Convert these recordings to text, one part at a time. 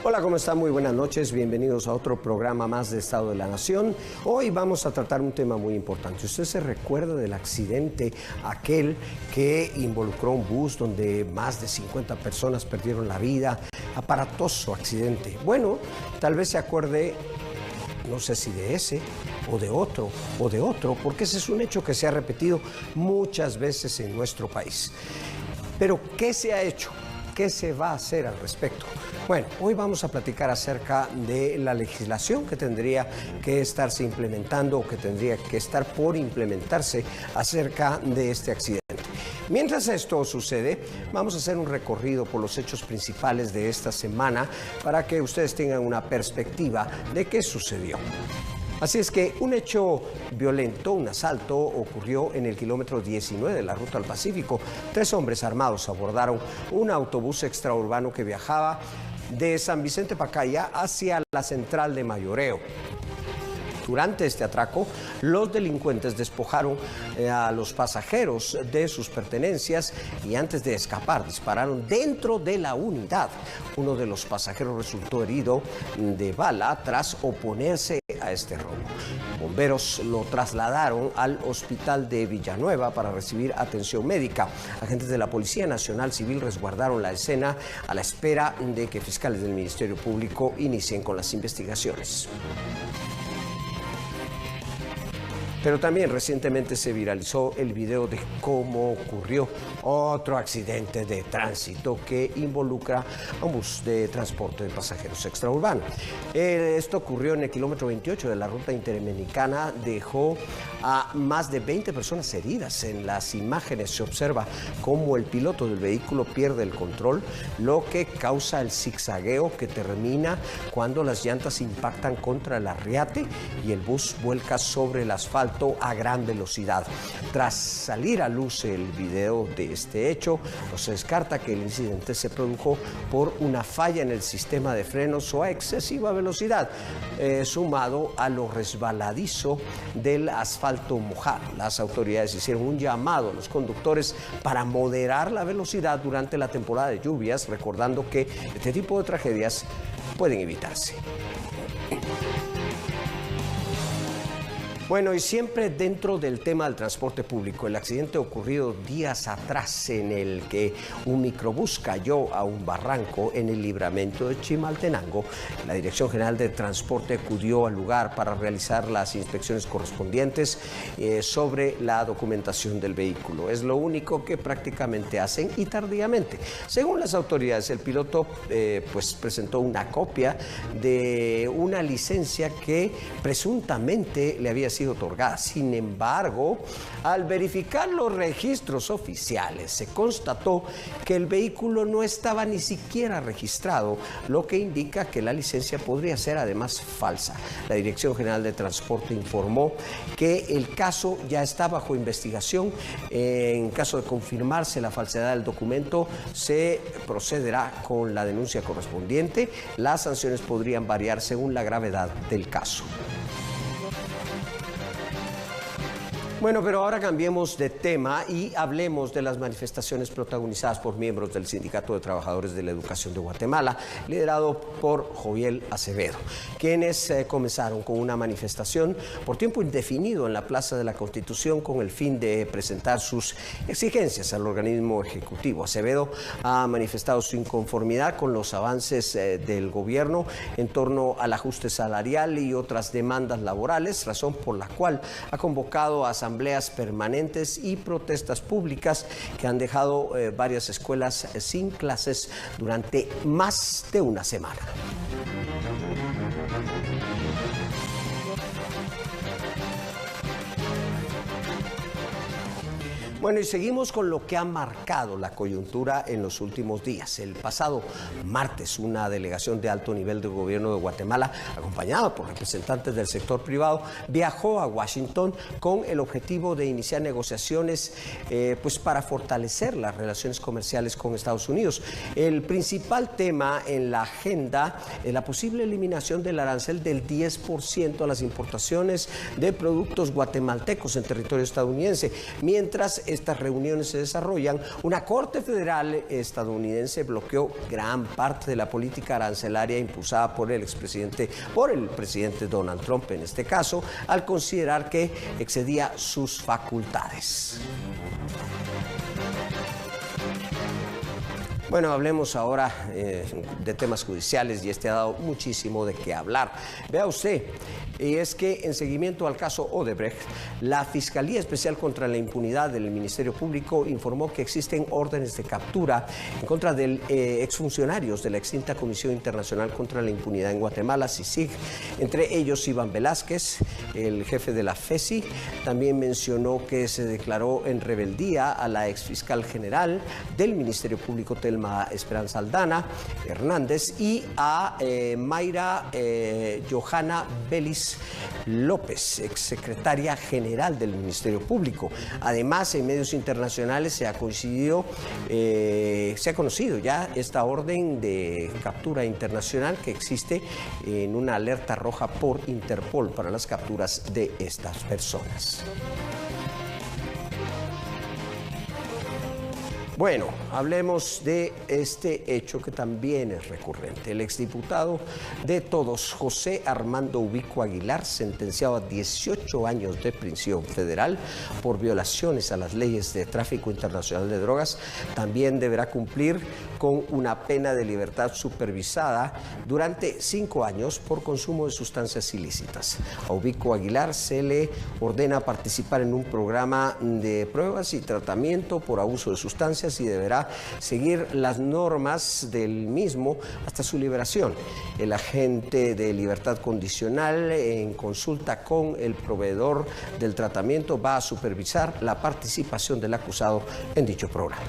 Hola, ¿cómo están? Muy buenas noches. Bienvenidos a otro programa más de Estado de la Nación. Hoy vamos a tratar un tema muy importante. ¿Usted se recuerda del accidente aquel que involucró un bus donde más de 50 personas perdieron la vida? Aparatoso accidente. Bueno, tal vez se acuerde, no sé si de ese o de otro, porque ese es un hecho que se ha repetido muchas veces en nuestro país. Pero, ¿qué se ha hecho? ¿Qué se va a hacer al respecto? Bueno, hoy vamos a platicar acerca de la legislación que tendría que estarse implementando o que tendría que estar por implementarse acerca de este accidente. Mientras esto sucede, vamos a hacer un recorrido por los hechos principales de esta semana para que ustedes tengan una perspectiva de qué sucedió. Así es que un hecho violento, un asalto, ocurrió en el kilómetro 19 de la Ruta al Pacífico. 3 hombres armados abordaron un autobús extraurbano que viajaba de San Vicente Pacaya hacia la central de mayoreo. Durante este atraco, los delincuentes despojaron a los pasajeros de sus pertenencias y antes de escapar dispararon dentro de la unidad. Uno de los pasajeros resultó herido de bala tras oponerse a este robo. Bomberos lo trasladaron al hospital de Villanueva para recibir atención médica. Agentes de la Policía Nacional Civil resguardaron la escena a la espera de que fiscales del Ministerio Público inicien con las investigaciones. Pero también recientemente se viralizó el video de cómo ocurrió otro accidente de tránsito que involucra a un bus de transporte de pasajeros extraurbano. Esto ocurrió en el kilómetro 28 de la ruta interamericana, dejó a más de 20 personas heridas. En las imágenes se observa cómo el piloto del vehículo pierde el control, lo que causa el zigzagueo que termina cuando las llantas impactan contra el arriate y el bus vuelca sobre el asfalto a gran velocidad. Tras salir a luz el video de este hecho, no se descarta que el incidente se produjo por una falla en el sistema de frenos o a excesiva velocidad, sumado a lo resbaladizo del asfalto mojado. Las autoridades hicieron un llamado a los conductores para moderar la velocidad durante la temporada de lluvias, recordando que este tipo de tragedias pueden evitarse. Bueno, y siempre dentro del tema del transporte público, el accidente ocurrido días atrás en el que un microbús cayó a un barranco en el libramiento de Chimaltenango. La Dirección General de Transporte acudió al lugar para realizar las inspecciones correspondientes sobre la documentación del vehículo. Es lo único que prácticamente hacen y tardíamente. Según las autoridades, el piloto presentó una copia de una licencia que presuntamente le había sido otorgada. Sin embargo, al verificar los registros oficiales, se constató que el vehículo no estaba ni siquiera registrado, lo que indica que la licencia podría ser además falsa. La Dirección General de Transporte informó que el caso ya está bajo investigación. En caso de confirmarse la falsedad del documento, se procederá con la denuncia correspondiente. Las sanciones podrían variar según la gravedad del caso. Bueno, pero ahora cambiemos de tema y hablemos de las manifestaciones protagonizadas por miembros del Sindicato de Trabajadores de la Educación de Guatemala, liderado por Joviel Acevedo, quienes comenzaron con una manifestación por tiempo indefinido en la Plaza de la Constitución con el fin de presentar sus exigencias al organismo ejecutivo. Acevedo ha manifestado su inconformidad con los avances del gobierno en torno al ajuste salarial y otras demandas laborales, razón por la cual ha convocado a asambleas permanentes y protestas públicas que han dejado varias escuelas sin clases durante más de una semana. Bueno, y seguimos con lo que ha marcado la coyuntura en los últimos días. El pasado martes, una delegación de alto nivel del gobierno de Guatemala, acompañada por representantes del sector privado, viajó a Washington con el objetivo de iniciar negociaciones para fortalecer las relaciones comerciales con Estados Unidos. El principal tema en la agenda es la posible eliminación del arancel del 10% a las importaciones de productos guatemaltecos en territorio estadounidense, mientras estas reuniones se desarrollan, una Corte Federal estadounidense bloqueó gran parte de la política arancelaria impulsada por el presidente Donald Trump en este caso, al considerar que excedía sus facultades. Bueno, hablemos ahora de temas judiciales y este ha dado muchísimo de qué hablar. Vea usted, y es que en seguimiento al caso Odebrecht, la Fiscalía Especial contra la Impunidad del Ministerio Público informó que existen órdenes de captura en contra de exfuncionarios de la extinta Comisión Internacional contra la Impunidad en Guatemala, CICIG, entre ellos Iván Velázquez, el jefe de la FESI. También mencionó que se declaró en rebeldía a la exfiscal general del Ministerio Público, Telma Esperanza Aldana Hernández, y a Mayra Johanna Vélez López, exsecretaria general del Ministerio Público. Además, en medios internacionales se ha conocido ya esta orden de captura internacional que existe en una alerta roja por Interpol para las capturas de estas personas. Bueno, hablemos de este hecho que también es recurrente. El exdiputado de Todos, José Armando Ubico Aguilar, sentenciado a 18 años de prisión federal por violaciones a las leyes de tráfico internacional de drogas, también deberá cumplir con una pena de libertad supervisada durante 5 años por consumo de sustancias ilícitas. A Ubico Aguilar se le ordena participar en un programa de pruebas y tratamiento por abuso de sustancias y deberá seguir las normas del mismo hasta su liberación. El agente de libertad condicional, en consulta con el proveedor del tratamiento, va a supervisar la participación del acusado en dicho programa.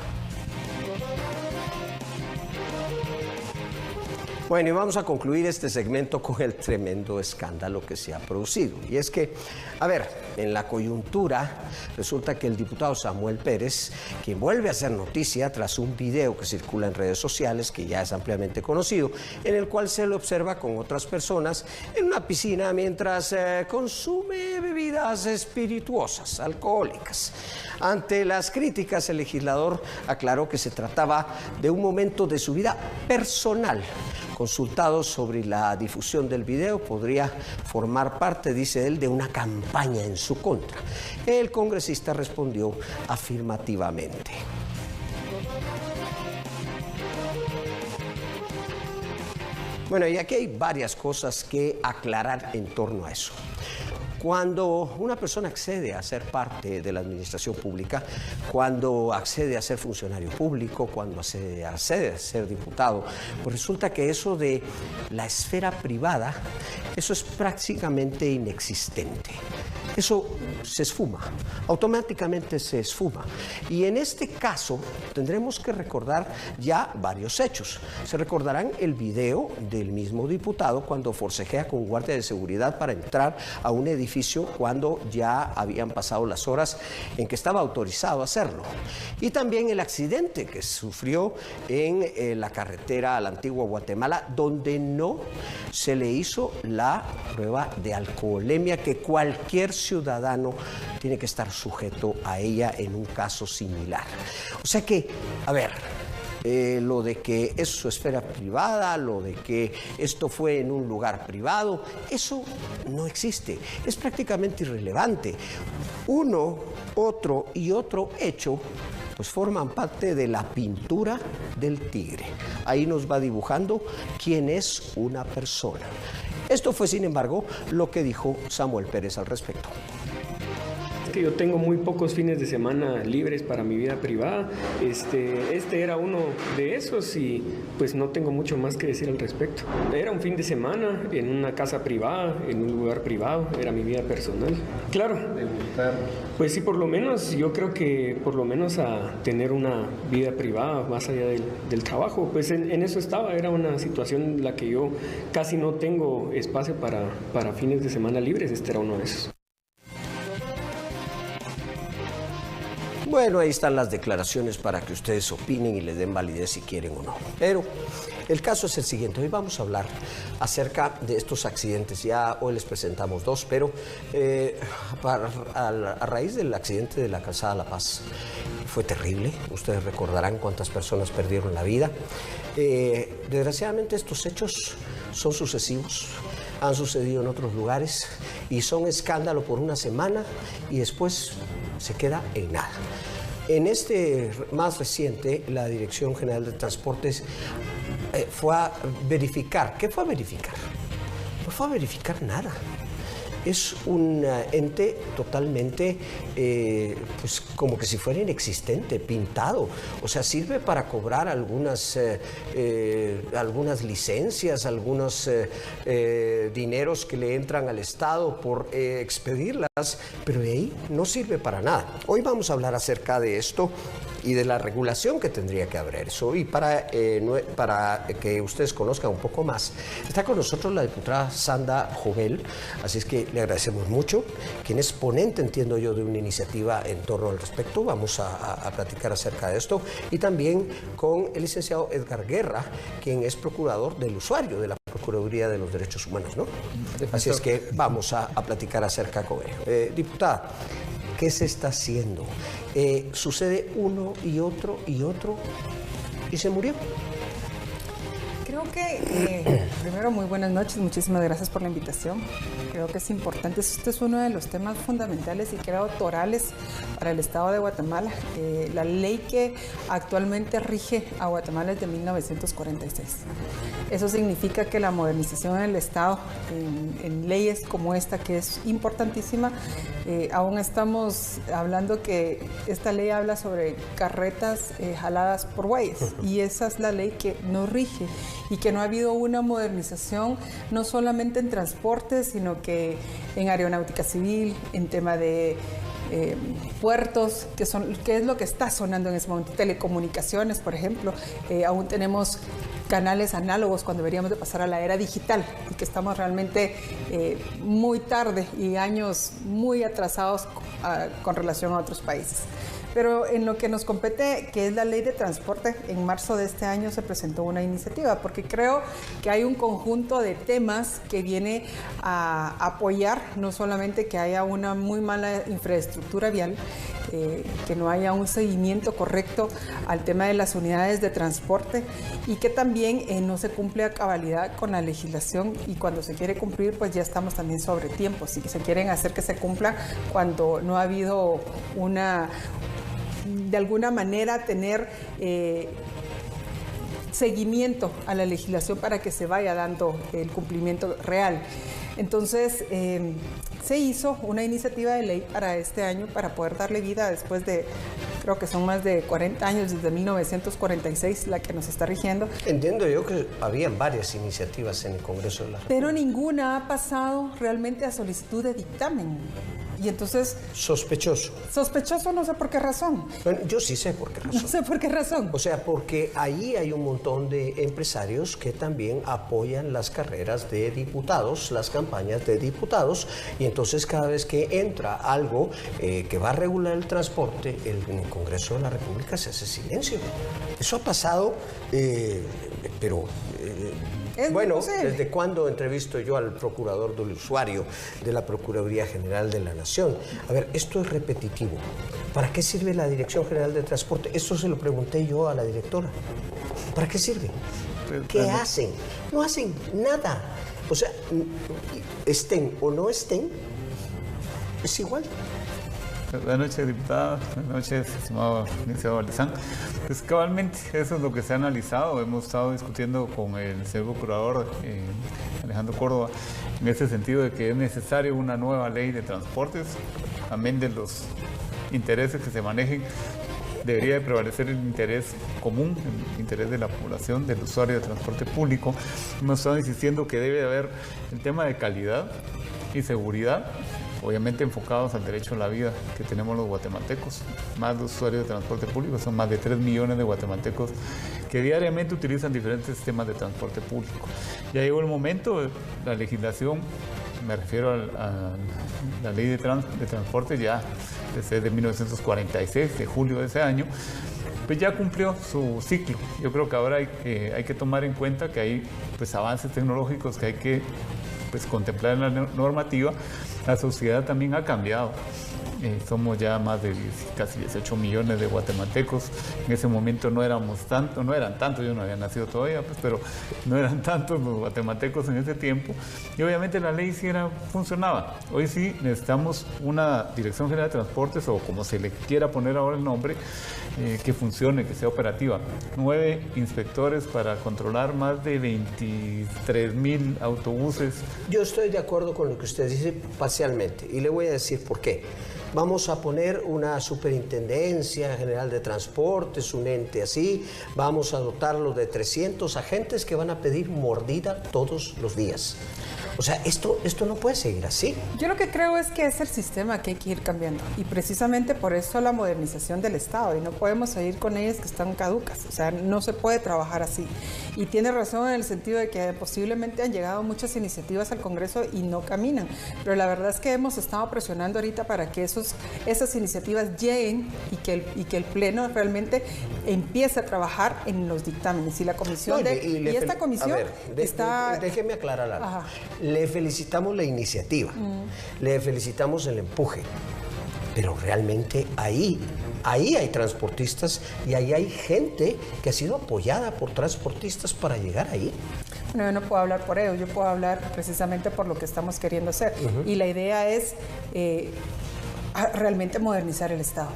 Bueno, y vamos a concluir este segmento con el tremendo escándalo que se ha producido. Y es que, a ver, en la coyuntura resulta que el diputado Samuel Pérez, quien vuelve a hacer noticia tras un video que circula en redes sociales, que ya es ampliamente conocido, en el cual se lo observa con otras personas en una piscina mientras consume bebidas espirituosas, alcohólicas. Ante las críticas, el legislador aclaró que se trataba de un momento de su vida personal. Consultado sobre la difusión del video, podría formar parte, dice él, de una campaña en su contra. El congresista respondió afirmativamente. Bueno, y aquí hay varias cosas que aclarar en torno a eso. Cuando una persona accede a ser parte de la administración pública, cuando accede a ser funcionario público, cuando accede a ser diputado, pues resulta que eso de la esfera privada, eso es prácticamente inexistente. Eso se esfuma, automáticamente se esfuma. Y en este caso tendremos que recordar ya varios hechos. Se recordarán el video del mismo diputado cuando forcejea con guardia de seguridad para entrar a un edificio cuando ya habían pasado las horas en que estaba autorizado a hacerlo. Y también el accidente que sufrió en la carretera a la antigua Guatemala, donde no se le hizo la prueba de alcoholemia que cualquier ciudadano tiene que estar sujeto a ella en un caso similar. O sea que, a ver, lo de que es su esfera privada, lo de que esto fue en un lugar privado, eso no existe, es prácticamente irrelevante. Uno, otro y otro hecho pues forman parte de la pintura del tigre. Ahí nos va dibujando quién es una persona. Esto fue, sin embargo, lo que dijo Samuel Pérez al respecto. Yo tengo muy pocos fines de semana libres para mi vida privada. Este era uno de esos y pues no tengo mucho más que decir al respecto. Era un fin de semana en una casa privada, en un lugar privado, era mi vida personal. Claro, pues sí, por lo menos, yo creo que por lo menos a tener una vida privada más allá del trabajo, pues en eso estaba, era una situación en la que yo casi no tengo espacio para fines de semana libres, este era uno de esos. Bueno, ahí están las declaraciones para que ustedes opinen y les den validez si quieren o no. Pero el caso es el siguiente. Hoy vamos a hablar acerca de estos accidentes. Ya hoy les presentamos dos, pero a raíz del accidente de la calzada La Paz, fue terrible. Ustedes recordarán cuántas personas perdieron la vida. Desgraciadamente estos hechos son sucesivos. Han sucedido en otros lugares y son escándalo por una semana y después se queda en nada. En este más reciente, la Dirección General de Transportes fue a verificar. ¿Qué fue a verificar? No fue a verificar nada. Es un ente totalmente, pues como que si fuera inexistente, pintado. O sea, sirve para cobrar algunas licencias, algunos dineros que le entran al Estado por expedirlas, pero de ahí no sirve para nada. Hoy vamos a hablar acerca de esto y de la regulación que tendría que haber eso. Y para que ustedes conozcan un poco más, está con nosotros la diputada Sandra Jovel, así es que le agradecemos mucho, quien es ponente, entiendo yo, de una iniciativa en torno al respecto. Vamos a platicar acerca de esto. Y también con el licenciado Edgar Guerra, quien es procurador del usuario de la Procuraduría de los Derechos Humanos, ¿no? Así es que vamos a platicar acerca con ello. Diputada, ¿qué se está haciendo? Sucede uno y otro y se murió. Creo que, primero, muy buenas noches, muchísimas gracias por la invitación. Creo que es importante, este es uno de los temas fundamentales y creo torales para el Estado de Guatemala. La ley que actualmente rige a Guatemala es de 1946. Eso significa que la modernización del Estado en leyes como esta, que es importantísima, aún estamos hablando que esta ley habla sobre carretas jaladas por bueyes, y esa es la ley que nos rige y que no ha habido una modernización no solamente en transporte, sino que en aeronáutica civil, en tema de puertos, que es lo que está sonando en ese momento, telecomunicaciones, por ejemplo. Aún tenemos canales análogos cuando deberíamos de pasar a la era digital y que estamos realmente muy tarde y años muy atrasados con relación a otros países. Pero en lo que nos compete, que es la ley de transporte, en marzo de este año se presentó una iniciativa, porque creo que hay un conjunto de temas que viene a apoyar, no solamente que haya una muy mala infraestructura vial, que no haya un seguimiento correcto al tema de las unidades de transporte y que también no se cumple a cabalidad con la legislación, y cuando se quiere cumplir pues ya estamos también sobre tiempo, si se quieren hacer que se cumpla cuando no ha habido de alguna manera tener seguimiento a la legislación para que se vaya dando el cumplimiento real. Entonces, se hizo una iniciativa de ley para este año para poder darle vida después de, creo que son más de 40 años, desde 1946, la que nos está rigiendo. Entiendo yo que habían varias iniciativas en el Congreso de la República. Pero ninguna ha pasado realmente a solicitud de dictamen. Y entonces... Sospechoso. Sospechoso, no sé por qué razón. Bueno, yo sí sé por qué razón. No sé por qué razón. O sea, porque ahí hay un montón de empresarios que también apoyan las carreras de diputados, las campañas de diputados, y entonces cada vez que entra algo que va a regular el transporte, en el Congreso de la República se hace silencio. Eso ha pasado, pero... bueno, ¿desde cuándo entrevisto yo al procurador del usuario de la Procuraduría General de la Nación? A ver, esto es repetitivo. ¿Para qué sirve la Dirección General de Transporte? Esto se lo pregunté yo a la directora. ¿Para qué sirve? ¿Qué hacen? No hacen nada. O sea, estén o no estén, es igual. Buenas noches, diputada. Buenas noches, estimado licenciado Valdezán. Pues cabalmente eso es lo que se ha analizado. Hemos estado discutiendo con el señor procurador Alejandro Córdoba en ese sentido de que es necesaria una nueva ley de transportes. Amén de los intereses que se manejen, debería de prevalecer el interés común, el interés de la población, del usuario de transporte público. Hemos estado insistiendo que debe haber el tema de calidad y seguridad, obviamente enfocados al derecho a la vida que tenemos los guatemaltecos. Más los usuarios de transporte público, son más de 3 millones de guatemaltecos que diariamente utilizan diferentes sistemas de transporte público. Ya llegó el momento, la legislación, me refiero a la ley de transporte, ya desde 1946, de julio de ese año, pues ya cumplió su ciclo. Yo creo que ahora hay que tomar en cuenta que hay pues avances tecnológicos que hay que pues contemplar en la normativa. La sociedad también ha cambiado. Somos ya más de casi 18 millones de guatemaltecos. En ese momento no eran tantos, yo no había nacido todavía, pues, pero no eran tantos los guatemaltecos en ese tiempo. Y obviamente la ley sí funcionaba. Hoy sí necesitamos una Dirección General de Transportes, o como se le quiera poner ahora el nombre, que funcione, que sea operativa. 9 inspectores para controlar más de 23,000 autobuses. Yo estoy de acuerdo con lo que usted dice parcialmente y le voy a decir por qué. Vamos a poner una superintendencia general de transportes, un ente así, vamos a dotarlo de 300 agentes que van a pedir mordida todos los días. O sea, esto no puede seguir así. Yo lo que creo es que es el sistema que hay que ir cambiando, y precisamente por eso la modernización del Estado, y no podemos seguir con ellas que están caducas. O sea, no se puede trabajar así. Y tiene razón en el sentido de que posiblemente han llegado muchas iniciativas al Congreso y no caminan, pero la verdad es que hemos estado presionando ahorita para que esas iniciativas lleguen y que el Pleno realmente empiece a trabajar en los dictámenes. Y la comisión esta comisión está... Déjeme aclarar algo. Ajá. Le felicitamos la iniciativa, le felicitamos el empuje, pero realmente ahí hay transportistas y ahí hay gente que ha sido apoyada por transportistas para llegar ahí. Bueno, yo no puedo hablar por ellos, yo puedo hablar precisamente por lo que estamos queriendo hacer. Y la idea es realmente modernizar el Estado.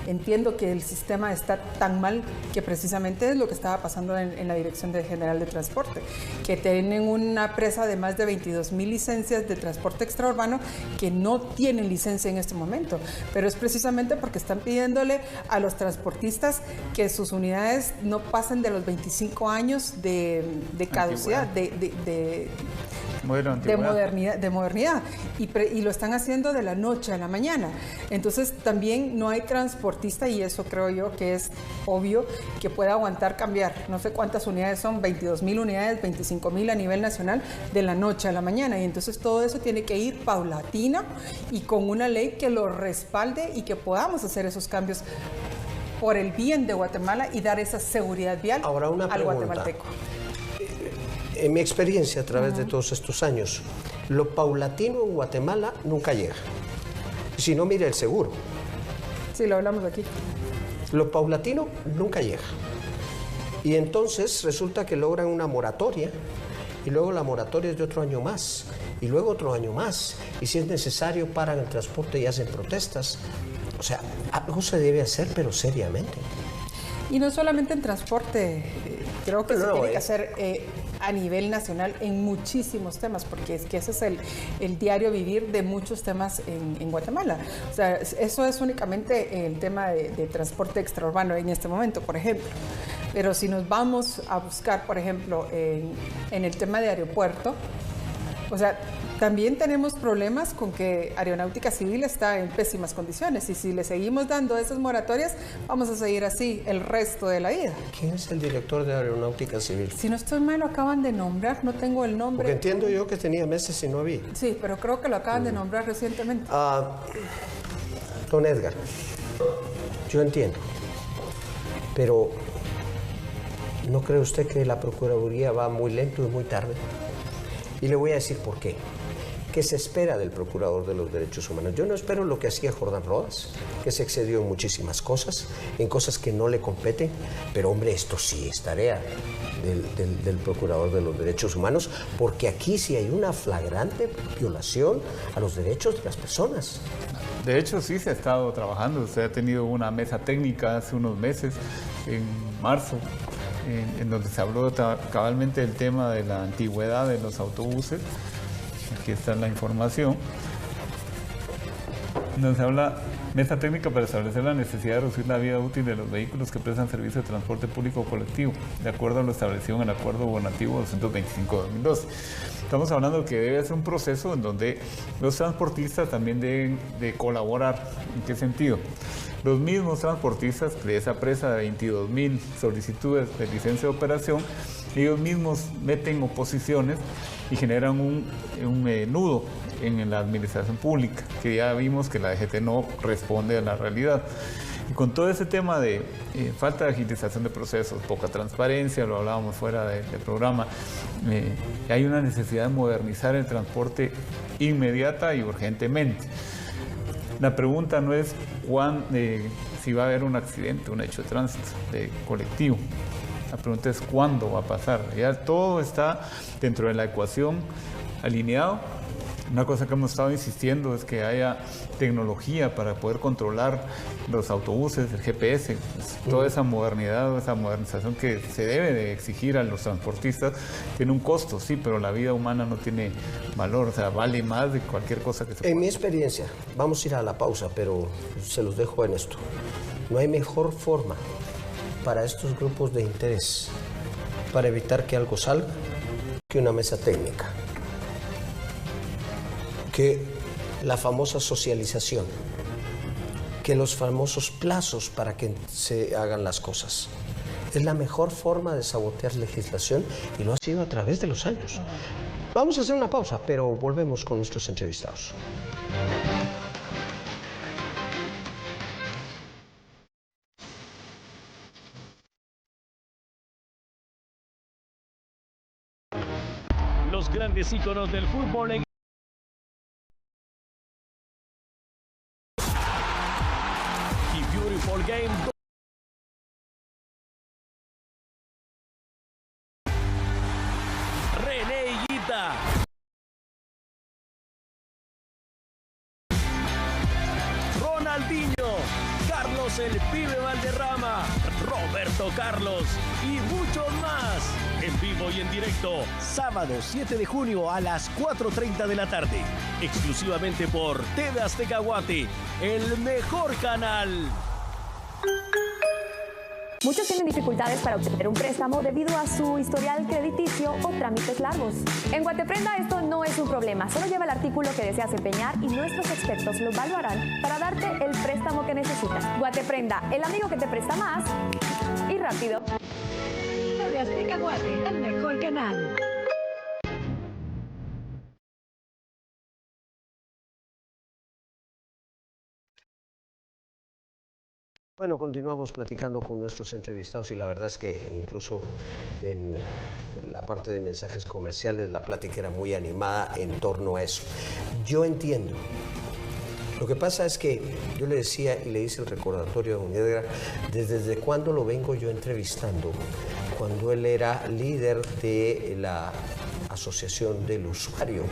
Entiendo que el sistema está tan mal que precisamente es lo que estaba pasando en la Dirección General de Transporte, que tienen una presa de más de 22,000 licencias de transporte extraurbano que no tienen licencia en este momento, pero es precisamente porque están pidiéndole a los transportistas que sus unidades no pasen de los 25 años de caducidad, de modernidad y lo están haciendo de la noche a la mañana. Entonces también no hay transportista, y eso creo yo que es obvio, que pueda aguantar cambiar. No sé cuántas unidades son, 22,000 unidades, 25,000 a nivel nacional, de la noche a la mañana. Y entonces todo eso tiene que ir paulatino y con una ley que lo respalde y que podamos hacer esos cambios por el bien de Guatemala y dar esa seguridad vial al guatemalteco. En mi experiencia a través de todos estos años, lo paulatino en Guatemala nunca llega. Si no, mire el seguro. Sí, lo hablamos aquí. Lo paulatino nunca llega. Y entonces resulta que logran una moratoria, y luego la moratoria es de otro año más, y luego otro año más. Y si es necesario, paran el transporte y hacen protestas. O sea, algo se debe hacer, pero seriamente. Y no solamente en transporte, creo que se tiene que hacer a nivel nacional en muchísimos temas, porque es que ese es el diario vivir de muchos temas en Guatemala. O sea, eso es únicamente el tema de transporte extraurbano en este momento, por ejemplo. Pero si nos vamos a buscar, por ejemplo, en el tema de aeropuerto, o sea, también tenemos problemas con que Aeronáutica Civil está en pésimas condiciones, y si le seguimos dando esas moratorias, vamos a seguir así el resto de la vida. ¿Quién es el director de Aeronáutica Civil? Si no estoy mal, lo acaban de nombrar, no tengo el nombre. Porque entiendo yo que tenía meses y no había. Sí, pero creo que lo acaban de nombrar recientemente. Don Edgar, yo entiendo, pero ¿no cree usted que la Procuraduría va muy lento y muy tarde? Y le voy a decir por qué. ¿Qué se espera del Procurador de los Derechos Humanos? Yo no espero lo que hacía Jordán Rodas, que se excedió en muchísimas cosas, en cosas que no le competen, pero hombre, esto sí es tarea del Procurador de los Derechos Humanos, porque aquí sí hay una flagrante violación a los derechos de las personas. De hecho, sí se ha estado trabajando. Usted ha tenido una mesa técnica hace unos meses, en marzo, en donde se habló cabalmente del tema de la antigüedad de los autobuses. Aquí está la información. Donde se habla mesa técnica para establecer la necesidad de reducir la vida útil de los vehículos que prestan servicio de transporte público o colectivo, de acuerdo a lo establecido en el Acuerdo Gubernativo 225-2012. Estamos hablando que debe ser un proceso en donde los transportistas también deben de colaborar. ¿En qué sentido? Los mismos transportistas de esa presa de 22,000 solicitudes de licencia de operación, ellos mismos meten oposiciones y generan un nudo en la administración pública, que ya vimos que la DGT no responde a la realidad. Y con todo ese tema de falta de agilización de procesos, poca transparencia, lo hablábamos fuera del programa, hay una necesidad de modernizar el transporte inmediata y urgentemente. La pregunta no es si va a haber un accidente, un hecho de tránsito de colectivo. La pregunta es cuándo va a pasar. Ya todo está dentro de la ecuación alineado. Una cosa que hemos estado insistiendo es que haya tecnología para poder controlar los autobuses, el GPS, toda esa modernidad, esa modernización que se debe de exigir a los transportistas, tiene un costo, sí, pero la vida humana no tiene valor, o sea, vale más de cualquier cosa que se pueda. En mi experiencia, vamos a ir a la pausa, pero se los dejo en esto. No hay mejor forma para estos grupos de interés para evitar que algo salga que una mesa técnica, que la famosa socialización, que los famosos plazos para que se hagan las cosas. Es la mejor forma de sabotear legislación y lo ha sido a través de los años. Vamos a hacer una pausa, pero volvemos con nuestros entrevistados. Los grandes íconos del fútbol en Beautiful Game. René Higuita. Ronaldinho. Carlos el Pibe Valderrama. Roberto Carlos y muchos más. En vivo y en directo. Sábado 7 de junio a las 4:30 de la tarde. Exclusivamente por TV Azteca Guate. El mejor canal. Muchos tienen dificultades para obtener un préstamo debido a su historial crediticio o trámites largos. En Guateprenda esto no es un problema. Solo lleva el artículo que deseas empeñar y nuestros expertos lo evaluarán para darte el préstamo que necesitas. Guateprenda, el amigo que te presta más y rápido. TV Azteca Guate, el mejor canal. Bueno, continuamos platicando con nuestros entrevistados y la verdad es que incluso en la parte de mensajes comerciales la plática era muy animada en torno a eso. Yo entiendo. Lo que pasa es que yo le decía y le hice el recordatorio a don Edgar, desde cuándo lo vengo yo entrevistando, cuando él era líder de la Asociación del Usuario,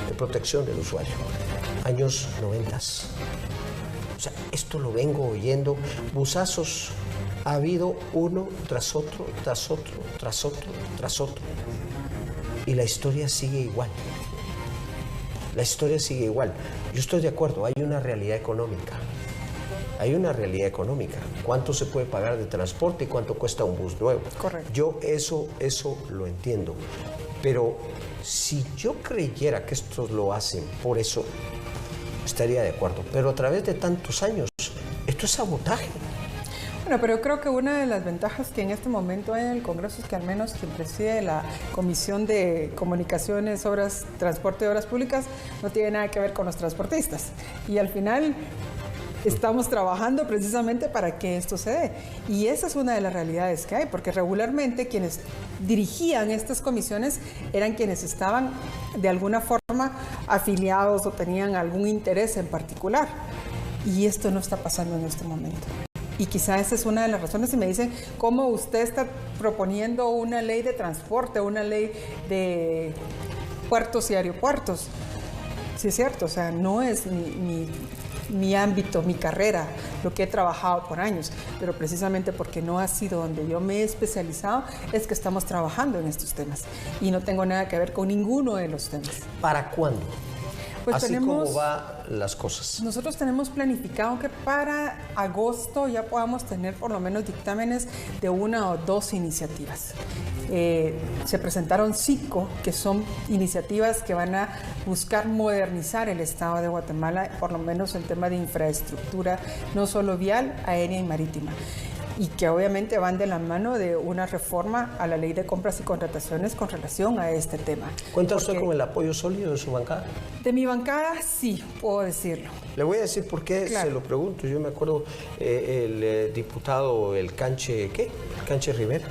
de Protección del Usuario, años 90. O sea, esto lo vengo oyendo, busazos ha habido uno tras otro, tras otro, tras otro, tras otro. Y la historia sigue igual. La historia sigue igual. Yo estoy de acuerdo, hay una realidad económica. Hay una realidad económica. ¿Cuánto se puede pagar de transporte y cuánto cuesta un bus nuevo? Correcto. Yo eso lo entiendo. Pero si yo creyera que estos lo hacen por eso, estaría de acuerdo, pero a través de tantos años, esto es sabotaje. Bueno, pero yo creo que una de las ventajas que en este momento hay en el Congreso es que al menos quien preside la Comisión de Comunicaciones, Obras, Transporte y Obras Públicas no tiene nada que ver con los transportistas. Y al final estamos trabajando precisamente para que esto se dé. Y esa es una de las realidades que hay, porque regularmente quienes dirigían estas comisiones eran quienes estaban de alguna forma afiliados o tenían algún interés en particular. Y esto no está pasando en este momento. Y quizá esa es una de las razones. Y me dicen, ¿cómo usted está proponiendo una ley de transporte, una ley de puertos y aeropuertos? Sí, es cierto, o sea, no es mi ámbito, mi carrera, lo que he trabajado por años, pero precisamente porque no ha sido donde yo me he especializado, es que estamos trabajando en estos temas y no tengo nada que ver con ninguno de los temas. ¿Para cuándo? Pues así como van las cosas. Nosotros tenemos planificado que para agosto ya podamos tener por lo menos dictámenes de 1 o 2 iniciativas. Se presentaron 5 que son iniciativas que van a buscar modernizar el Estado de Guatemala, por lo menos en tema de infraestructura, no solo vial, aérea y marítima. y que obviamente van de la mano de una reforma a la ley de compras y contrataciones con relación a este tema. ¿Cuenta usted con el apoyo sólido de su bancada? De mi bancada sí, puedo decirlo. Le voy a decir por qué se lo pregunto. Yo me acuerdo el diputado, el Canche Rivera,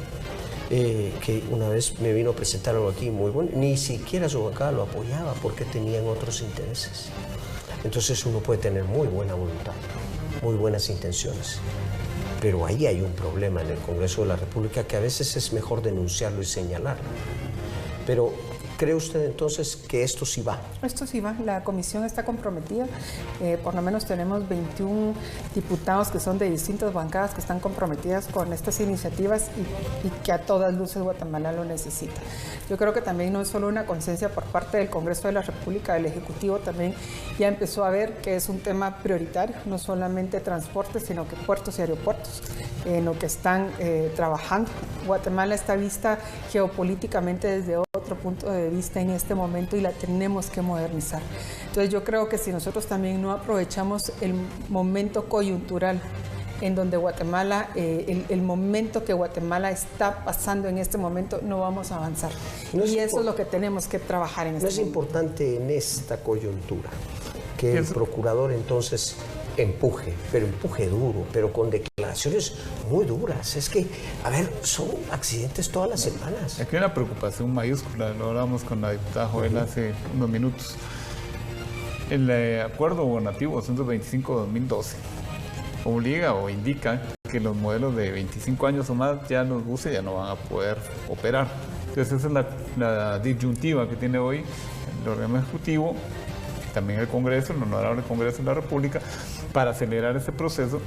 que una vez me vino a presentar algo aquí muy bueno. Ni siquiera su bancada lo apoyaba porque tenían otros intereses. Entonces uno puede tener muy buena voluntad, muy buenas intenciones. Pero ahí hay un problema en el Congreso de la República que a veces es mejor denunciarlo y señalarlo. Pero ¿cree usted entonces que esto sí va? Esto sí va, la comisión está comprometida, por lo menos tenemos 21 diputados que son de distintas bancadas que están comprometidas con estas iniciativas y que a todas luces Guatemala lo necesita. Yo creo que también no es solo una conciencia por parte del Congreso de la República, del Ejecutivo también ya empezó a ver que es un tema prioritario, no solamente transporte, sino que puertos y aeropuertos, en lo que están trabajando. Guatemala está vista geopolíticamente desde otro punto de vista en este momento y la tenemos que modernizar. Entonces yo creo que si nosotros también no aprovechamos el momento coyuntural en donde Guatemala, el momento que Guatemala está pasando en este momento, no vamos a avanzar. Y eso es lo que tenemos que trabajar en este momento. ¿No es importante en esta coyuntura que el procurador entonces empuje duro, pero con declaraciones muy duras? Es que, a ver, son accidentes todas las semanas. Aquí hay una preocupación mayúscula, lo hablamos con la diputada Joel hace unos minutos. El acuerdo gubernativo 225-2012 obliga o indica que los modelos de 25 años o más ya los buses ya no van a poder operar. Entonces esa es la disyuntiva que tiene hoy el órgano ejecutivo, también el Congreso, el Honorable Congreso de la República, para acelerar ese proceso.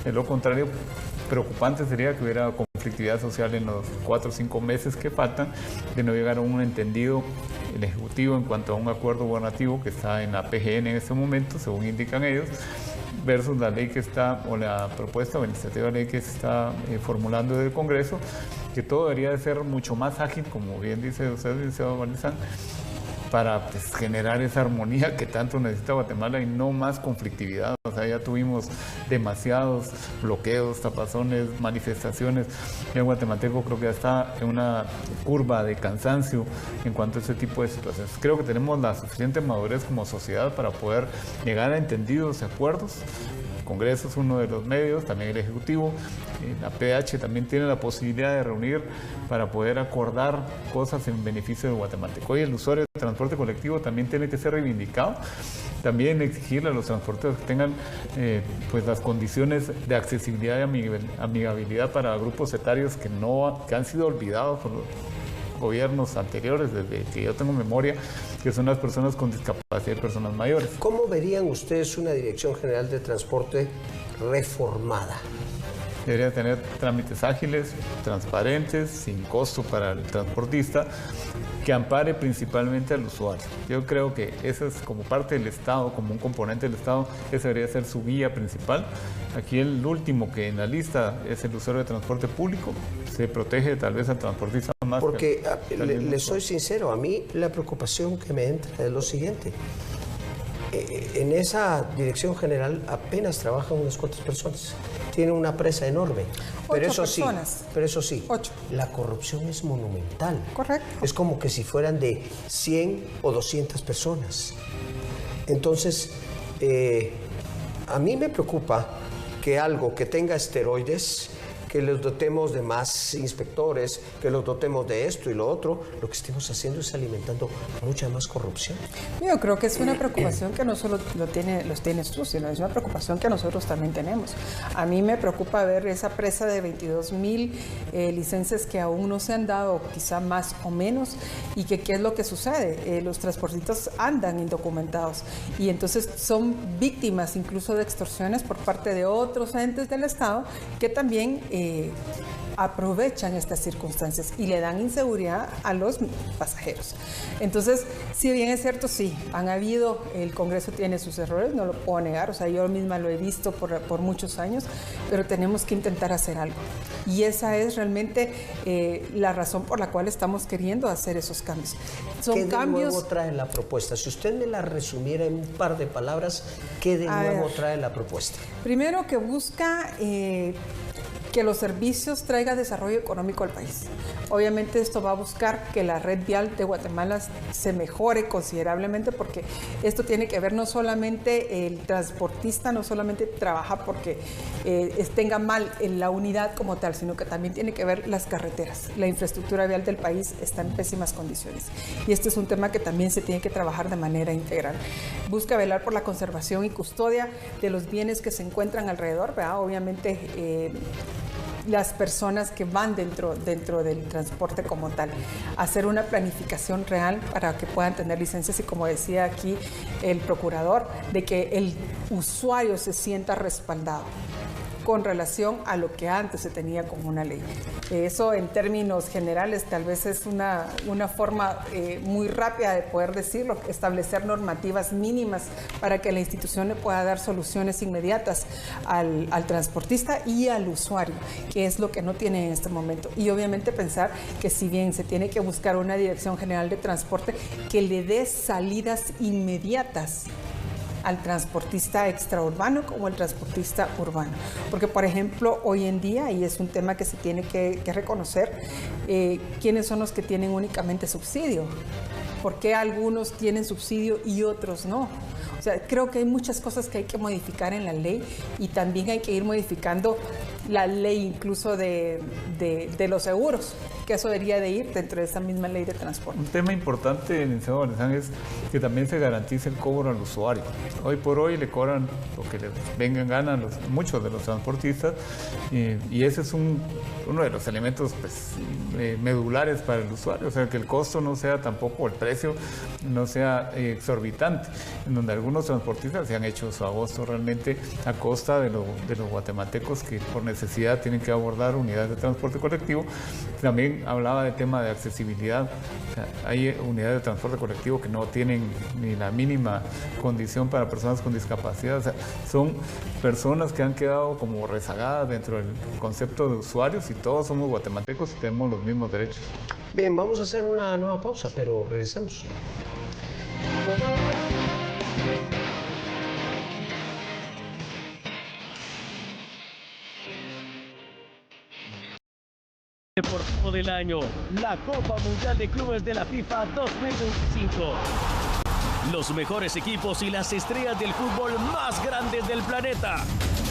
De lo contrario, preocupante sería que hubiera conflictividad social en los 4 o 5 meses que faltan, de no llegar a un entendido el Ejecutivo en cuanto a un acuerdo gubernativo que está en la PGN en este momento, según indican ellos, versus la ley que está, o la propuesta o iniciativa de ley que se está formulando del Congreso, que todo debería de ser mucho más ágil, como bien dice usted, licenciado Valdezán, para generar esa armonía que tanto necesita Guatemala y no más conflictividad. O sea, ya tuvimos demasiados bloqueos, tapazones, manifestaciones. El guatemalteco creo que ya está en una curva de cansancio en cuanto a ese tipo de situaciones. Creo que tenemos la suficiente madurez como sociedad para poder llegar a entendidos y acuerdos. El Congreso es uno de los medios, también el Ejecutivo, la PH también tiene la posibilidad de reunir para poder acordar cosas en beneficio de guatemalteco. Hoy el usuario de transporte colectivo también tiene que ser reivindicado, también exigirle a los transportistas que tengan pues las condiciones de accesibilidad y amigabilidad para grupos etarios que han sido olvidados por los gobiernos anteriores, desde que yo tengo memoria, que son las personas con discapacidad y personas mayores. ¿Cómo verían ustedes una Dirección General de Transporte reformada? Debería tener trámites ágiles, transparentes, sin costo para el transportista, que ampare principalmente al usuario. Yo creo que eso es como parte del Estado, como un componente del Estado, esa debería ser su guía principal. Aquí el último que en la lista es el usuario de transporte público, se protege tal vez al transportista más. Porque le soy sincero, a mí la preocupación que me entra es lo siguiente. En esa dirección general apenas trabajan unas cuantas personas. Tiene una presa enorme. Pero eso sí, 8. La corrupción es monumental. Correcto. Es como que si fueran de 100 o 200 personas. Entonces, a mí me preocupa que algo que tenga esteroides, que los dotemos de más inspectores, que los dotemos de esto y lo otro, lo que estemos haciendo es alimentando mucha más corrupción. Yo creo que es una preocupación que no solo los tienes tú, sino es una preocupación que nosotros también tenemos. A mí me preocupa ver esa presa de 22,000 licencias que aún no se han dado, quizá más o menos, y que qué es lo que sucede. Los transportistas andan indocumentados y entonces son víctimas incluso de extorsiones por parte de otros entes del Estado que también aprovechan estas circunstancias y le dan inseguridad a los pasajeros. Entonces, si bien es cierto, sí, el Congreso tiene sus errores, no lo puedo negar, o sea, yo misma lo he visto por muchos años, pero tenemos que intentar hacer algo. Y esa es realmente la razón por la cual estamos queriendo hacer esos cambios. ¿Qué de nuevo trae la propuesta? Si usted me la resumiera en un par de palabras, ¿qué de nuevo trae la propuesta? Primero, que busca que los servicios traigan desarrollo económico al país. Obviamente esto va a buscar que la red vial de Guatemala se mejore considerablemente, porque esto tiene que ver no solamente el transportista, no solamente trabaja porque tenga mal en la unidad como tal, sino que también tiene que ver las carreteras. La infraestructura vial del país está en pésimas condiciones y este es un tema que también se tiene que trabajar de manera integral. Busca velar por la conservación y custodia de los bienes que se encuentran alrededor, ¿verdad? Obviamente las personas que van dentro del transporte como tal, hacer una planificación real para que puedan tener licencias y, como decía aquí el procurador, de que el usuario se sienta respaldado con relación a lo que antes se tenía como una ley. Eso en términos generales tal vez es una forma muy rápida de poder decirlo, establecer normativas mínimas para que la institución le pueda dar soluciones inmediatas al transportista y al usuario, que es lo que no tiene en este momento. Y obviamente pensar que si bien se tiene que buscar una Dirección General de Transporte que le dé salidas inmediatas al transportista extraurbano como el transportista urbano. Porque, por ejemplo, hoy en día, y es un tema que se tiene que reconocer, ¿quiénes son los que tienen únicamente subsidio? ¿Por qué algunos tienen subsidio y otros no? O sea, creo que hay muchas cosas que hay que modificar en la ley y también hay que ir modificando la ley incluso de los seguros, que eso debería de ir dentro de esa misma ley de transporte. Un tema importante, licenciado Valdezán, es que también se garantice el cobro al usuario. Hoy por hoy le cobran lo que les vengan ganas muchos de los transportistas y ese es uno de los elementos pues, medulares para el usuario, o sea, que el costo no sea tampoco, el precio no sea exorbitante, en donde algunos transportistas se han hecho su agosto realmente a costa de los guatemaltecos que por necesidad tienen que abordar unidades de transporte colectivo. También hablaba del tema de accesibilidad. O sea, hay unidades de transporte colectivo que no tienen ni la mínima condición para personas con discapacidad. O sea, son personas que han quedado como rezagadas dentro del concepto de usuarios y todos somos guatemaltecos y tenemos los mismos derechos. Bien, vamos a hacer una nueva pausa, pero regresamos. Deportivo del año, la Copa Mundial de Clubes de la FIFA 2025. Los mejores equipos y las estrellas del fútbol más grandes del planeta.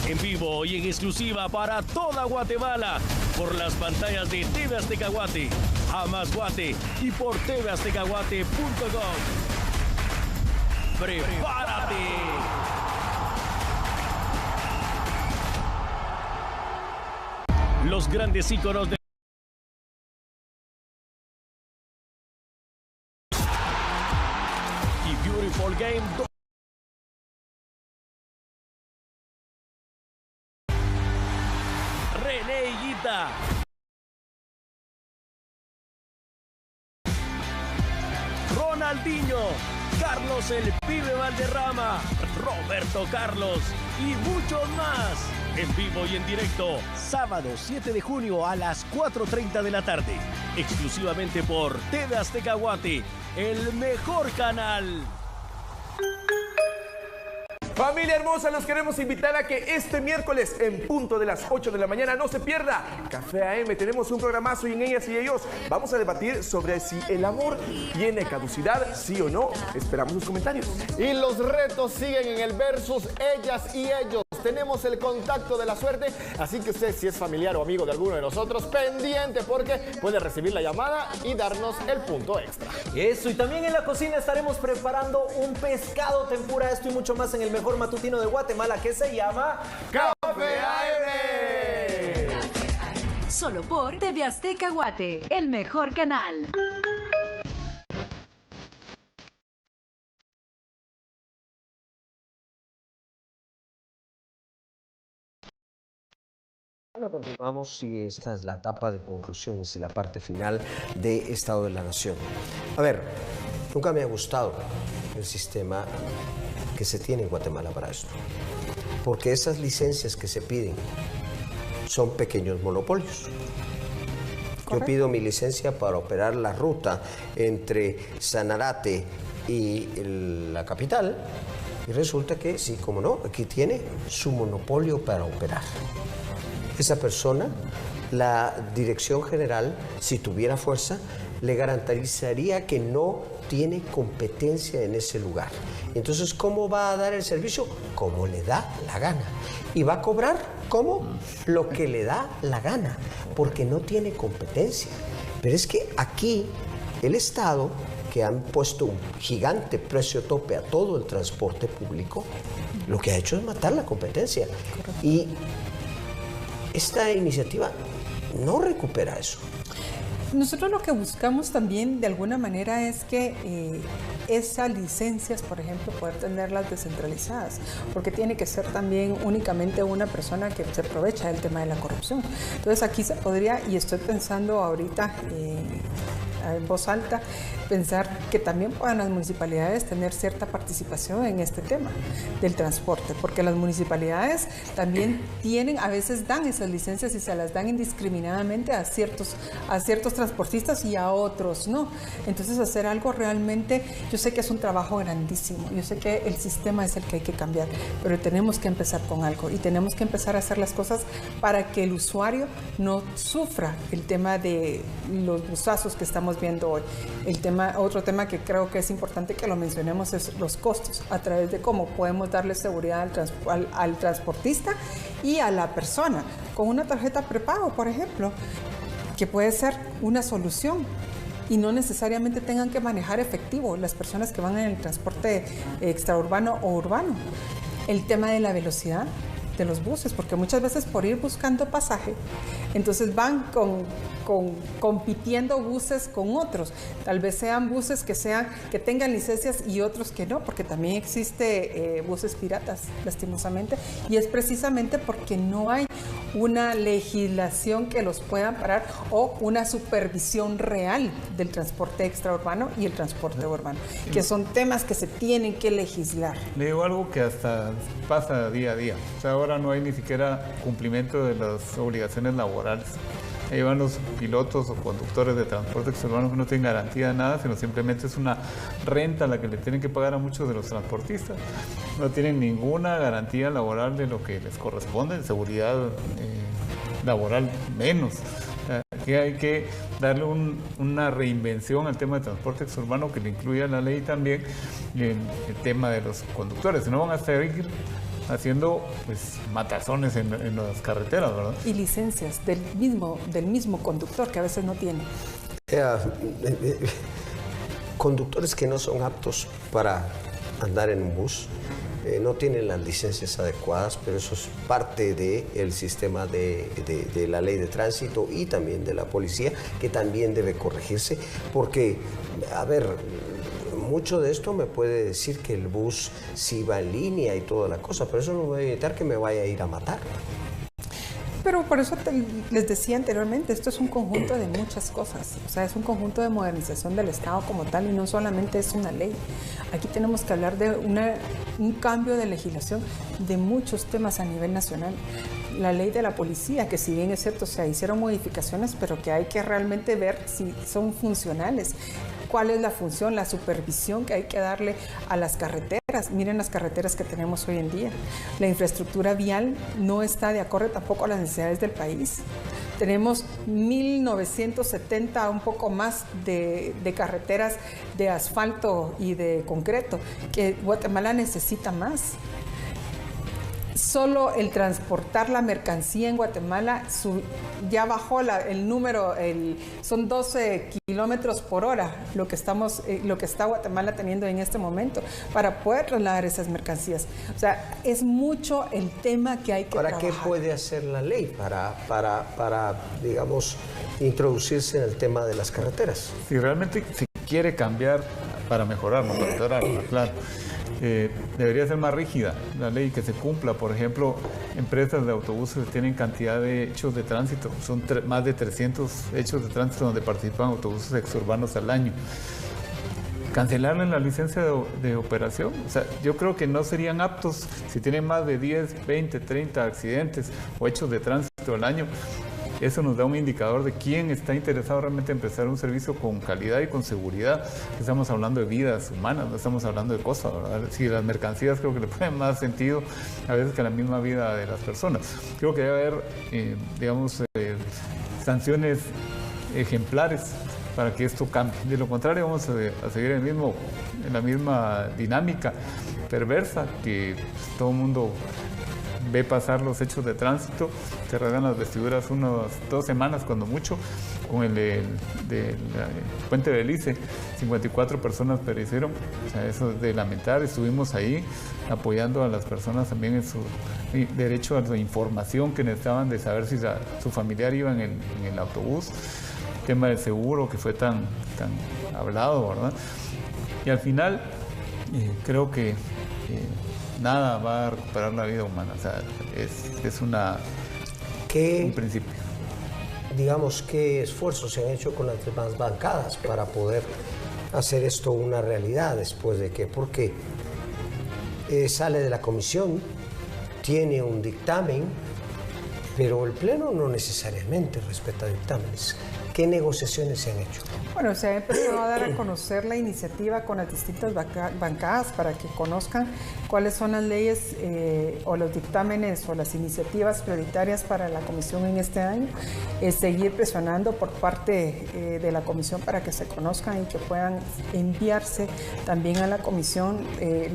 En vivo y en exclusiva para toda Guatemala, por las pantallas de TV Azteca Guate, A Más Guate y por tvaztecaguate.com. ¡Prepárate! Los grandes íconos de Beautiful Game. René Higuita. Ronaldinho. Carlos el Pibe Valderrama. Roberto Carlos y muchos más. En vivo y en directo, sábado 7 de junio a las 4:30 de la tarde. Exclusivamente por TV Azteca Guate, el mejor canal. Familia hermosa, los queremos invitar a que este miércoles en punto de las 8 de la mañana no se pierda Café AM. Tenemos un programazo y en ellas y ellos vamos a debatir sobre si el amor tiene caducidad, sí o no. Esperamos sus comentarios. Y los retos siguen en el versus ellas y ellos. Tenemos el contacto de la suerte, así que usted, si es familiar o amigo de alguno de nosotros, pendiente porque puede recibir la llamada y darnos el punto extra. Eso, y también en la cocina estaremos preparando un pescado tempura, esto y mucho más en el mejor matutino de Guatemala, que se llama Café AM. Solo por TV Azteca Guate, el mejor canal. Ahora continuamos y esta es la etapa de conclusiones y la parte final de Estado de la Nación. A ver, nunca me ha gustado el sistema que se tiene en Guatemala para esto, porque esas licencias que se piden son pequeños monopolios. Yo pido mi licencia para operar la ruta entre Sanarate y la capital y resulta que, sí, como no, aquí tiene su monopolio para operar. esa persona, la dirección general, si tuviera fuerza, le garantizaría que no tiene competencia en ese lugar. Entonces, ¿cómo va a dar el servicio? Como le da la gana. Y va a cobrar, ¿cómo? Lo que le da la gana, porque no tiene competencia. Pero es que aquí el Estado, que han puesto un gigante precio tope a todo el transporte público, lo que ha hecho es matar la competencia. Y esta iniciativa no recupera eso. Nosotros lo que buscamos también de alguna manera es que esas licencias, por ejemplo, poder tenerlas descentralizadas, porque tiene que ser también únicamente una persona que se aprovecha del tema de la corrupción. Entonces aquí se podría, y estoy pensando ahorita en voz alta, pensar que también puedan las municipalidades tener cierta participación en este tema del transporte, porque las municipalidades también tienen, a veces dan esas licencias y se las dan indiscriminadamente a ciertos transportistas y a otros no. Entonces hacer algo realmente, yo sé que es un trabajo grandísimo, yo sé que el sistema es el que hay que cambiar, pero tenemos que empezar con algo y tenemos que empezar a hacer las cosas para que el usuario no sufra el tema de los busazos que estamos viendo hoy. Otro tema que creo que es importante que lo mencionemos es los costos, a través de cómo podemos darle seguridad al transportista y a la persona, con una tarjeta prepago, por ejemplo, que puede ser una solución y no necesariamente tengan que manejar efectivo las personas que van en el transporte extraurbano o urbano. El tema de la velocidad de los buses, porque muchas veces por ir buscando pasaje, entonces van compitiendo buses con otros. Tal vez sean buses que tengan licencias y otros que no, porque también existe buses piratas, lastimosamente, y es precisamente porque no hay una legislación que los pueda parar o una supervisión real del transporte extraurbano y el transporte urbano, que son temas que se tienen que legislar. Le digo algo que hasta pasa día a día. O sea, ahora no hay ni siquiera cumplimiento de las obligaciones laborales. Ahí van los pilotos o conductores de transporte extraurbano que no tienen garantía de nada, sino simplemente es una renta la que le tienen que pagar a muchos de los transportistas. No tienen ninguna garantía laboral de lo que les corresponde, de seguridad laboral menos. Aquí hay que darle una reinvención al tema de transporte exurbano que le incluya la ley también el tema de los conductores. Si no van a seguir haciendo pues matazones en las carreteras, ¿verdad? Y licencias del mismo conductor que a veces no tiene. Conductores que no son aptos para andar en un bus, no tienen las licencias adecuadas, pero eso es parte del sistema de la ley de tránsito y también de la policía, que también debe corregirse, porque, a ver, mucho de esto me puede decir que el bus sí va en línea y toda la cosa, pero eso no va a evitar que me vaya a ir a matar. Pero por eso les decía anteriormente, esto es un conjunto de muchas cosas, o sea, es un conjunto de modernización del Estado como tal y no solamente es una ley. Aquí tenemos que hablar de un cambio de legislación de muchos temas a nivel nacional. La ley de la policía, que si bien es cierto, se hicieron modificaciones, pero que hay que realmente ver si son funcionales. ¿Cuál es la función, la supervisión que hay que darle a las carreteras? Miren las carreteras que tenemos hoy en día. La infraestructura vial no está de acuerdo tampoco a las necesidades del país. Tenemos 1970, un poco más de carreteras de asfalto y de concreto, que Guatemala necesita más. Solo el transportar la mercancía en Guatemala ya bajó el número, son 12 kilómetros por hora lo que está Guatemala teniendo en este momento para poder trasladar esas mercancías. O sea, es mucho el tema que hay que trabajar. ¿Para qué puede hacer la ley? Para, digamos, introducirse en el tema de las carreteras. Si realmente se quiere cambiar para mejorar, no para empeorar, claro. Debería ser más rígida la ley, que se cumpla. Por ejemplo, empresas de autobuses tienen cantidad de hechos de tránsito, son más de 300 hechos de tránsito donde participan autobuses exurbanos al año. Cancelarle la licencia de operación, o sea, yo creo que no serían aptos si tienen más de 10, 20, 30 accidentes o hechos de tránsito al año. eso nos da un indicador de quién está interesado realmente en prestar un servicio con calidad y con seguridad. Estamos hablando de vidas humanas, no estamos hablando de cosas, ¿verdad? Sí, las mercancías creo que le ponen más sentido a veces que la misma vida de las personas. Creo que debe haber, sanciones ejemplares para que esto cambie. De lo contrario, vamos a seguir en la misma dinámica perversa que todo el mundo ve pasar los hechos de tránsito, se rasgan las vestiduras unas 2 semanas cuando mucho, con el del Puente Belice, 54 personas perecieron, o sea, eso es de lamentar. Estuvimos ahí apoyando a las personas también en su derecho a la información que necesitaban de saber si su familiar iba en el autobús, tema del seguro que fue tan hablado, ¿verdad? Y al final creo que nada va a recuperar la vida humana, o sea, es un principio. Digamos, ¿qué esfuerzos se han hecho con las demás bancadas para poder hacer esto una realidad después de que? Porque sale de la comisión, tiene un dictamen, pero el Pleno no necesariamente respeta dictámenes. ¿Qué negociaciones se han hecho? Bueno, se ha empezado a dar a conocer la iniciativa con las distintas bancadas para que conozcan cuáles son las leyes o los dictámenes o las iniciativas prioritarias para la Comisión en este año. Seguir presionando por parte de la Comisión para que se conozcan y que puedan enviarse también a la Comisión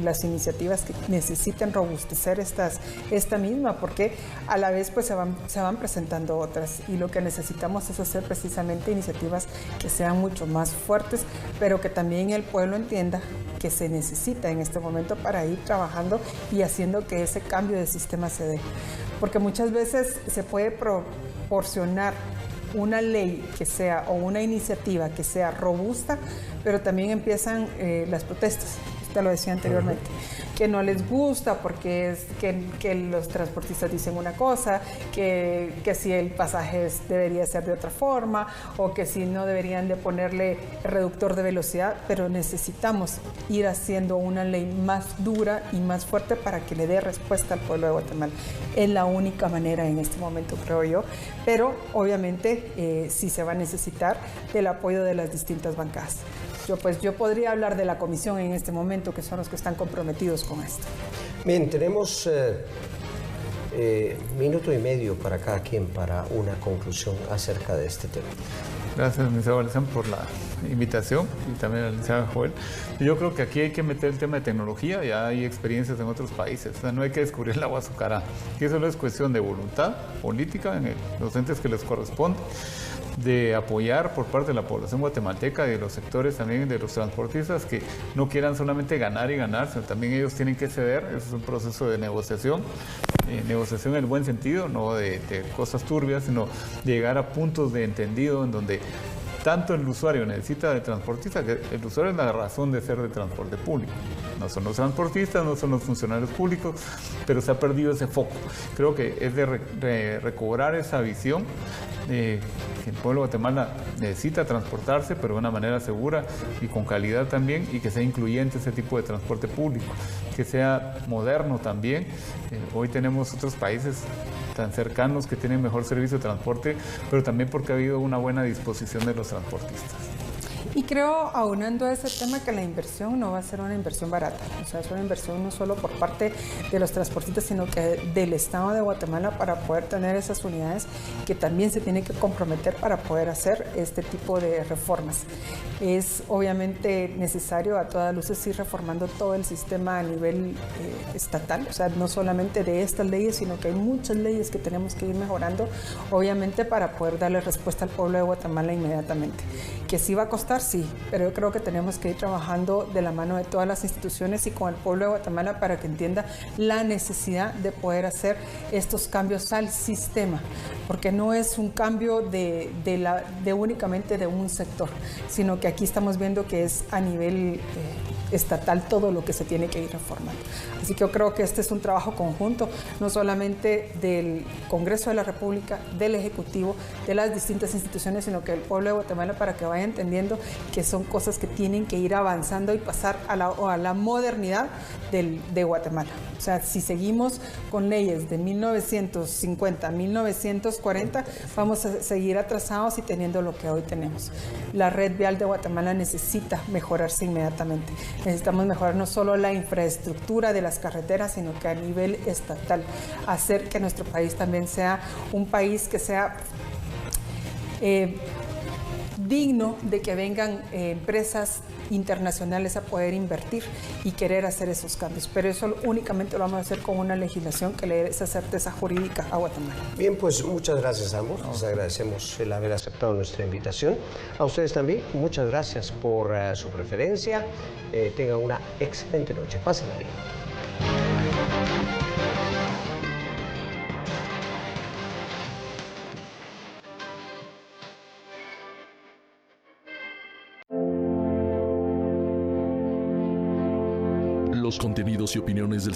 las iniciativas que necesiten robustecer esta misma, porque a la vez pues se van presentando otras, y lo que necesitamos es hacer precisamente iniciativas que sean mucho más fuertes, pero que también el pueblo entienda que se necesita en este momento para ir trabajando y haciendo que ese cambio de sistema se dé. Porque muchas veces se puede proporcionar una ley que sea, o una iniciativa que sea robusta, pero también empiezan las protestas. Usted lo decía anteriormente, que no les gusta porque es que los transportistas dicen una cosa, que si el pasaje debería ser de otra forma, o que si no deberían de ponerle reductor de velocidad, pero necesitamos ir haciendo una ley más dura y más fuerte para que le dé respuesta al pueblo de Guatemala. Es la única manera en este momento, creo yo, pero obviamente sí se va a necesitar del apoyo de las distintas bancadas. Yo podría hablar de la comisión en este momento, que son los que están comprometidos con esto. Bien, tenemos minuto y medio para cada quien para una conclusión acerca de este tema. Gracias, licenciado Balezán, por la invitación, y también al licenciado Joel. Yo creo que aquí hay que meter el tema de tecnología, ya hay experiencias en otros países, o sea, no hay que descubrir el agua azucarada. Y eso no es cuestión de voluntad política en los entes que les corresponde, de apoyar por parte de la población guatemalteca y de los sectores también de los transportistas que no quieran solamente ganar y ganar, sino también ellos tienen que ceder. Eso es un proceso de negociación en el buen sentido, no de cosas turbias, sino de llegar a puntos de entendido en donde tanto el usuario necesita de transportista, que el usuario es la razón de ser de transporte público. No son los transportistas, no son los funcionarios públicos, pero se ha perdido ese foco. Creo que es de recobrar esa visión que el pueblo de Guatemala necesita transportarse, pero de una manera segura y con calidad también, y que sea incluyente ese tipo de transporte público, que sea moderno también. Hoy tenemos otros países tan cercanos que tienen mejor servicio de transporte, pero también porque ha habido una buena disposición de los transportistas. Y creo, aunando a ese tema, que la inversión no va a ser una inversión barata. O sea, es una inversión no solo por parte de los transportistas, sino que del Estado de Guatemala, para poder tener esas unidades que también se tiene que comprometer para poder hacer este tipo de reformas. Es obviamente necesario a todas luces ir reformando todo el sistema a nivel estatal. O sea, no solamente de estas leyes, sino que hay muchas leyes que tenemos que ir mejorando, obviamente, para poder darle respuesta al pueblo de Guatemala inmediatamente. Que sí va a costar, sí, pero yo creo que tenemos que ir trabajando de la mano de todas las instituciones y con el pueblo de Guatemala para que entienda la necesidad de poder hacer estos cambios al sistema, porque no es un cambio de únicamente de un sector, sino que aquí estamos viendo que es a nivel estatal todo lo que se tiene que ir reformando. Así que yo creo que este es un trabajo conjunto, no solamente del Congreso de la República, del Ejecutivo, de las distintas instituciones, sino que el pueblo de Guatemala, para que vaya vaya entendiendo que son cosas que tienen que ir avanzando y pasar a la modernidad de Guatemala. O sea, si seguimos con leyes de 1950, 1940, vamos a seguir atrasados y teniendo lo que hoy tenemos. La red vial de Guatemala necesita mejorarse inmediatamente. Necesitamos mejorar no solo la infraestructura de las carreteras, sino que a nivel estatal, hacer que nuestro país también sea un país que sea digno de que vengan empresas internacionales a poder invertir y querer hacer esos cambios. Pero eso únicamente lo vamos a hacer con una legislación que le dé esa certeza jurídica a Guatemala. Bien, pues muchas gracias a ambos. Les agradecemos el haber aceptado nuestra invitación. A ustedes también, muchas gracias por su preferencia. Tengan una excelente noche. Pásenla bien. Los contenidos y opiniones del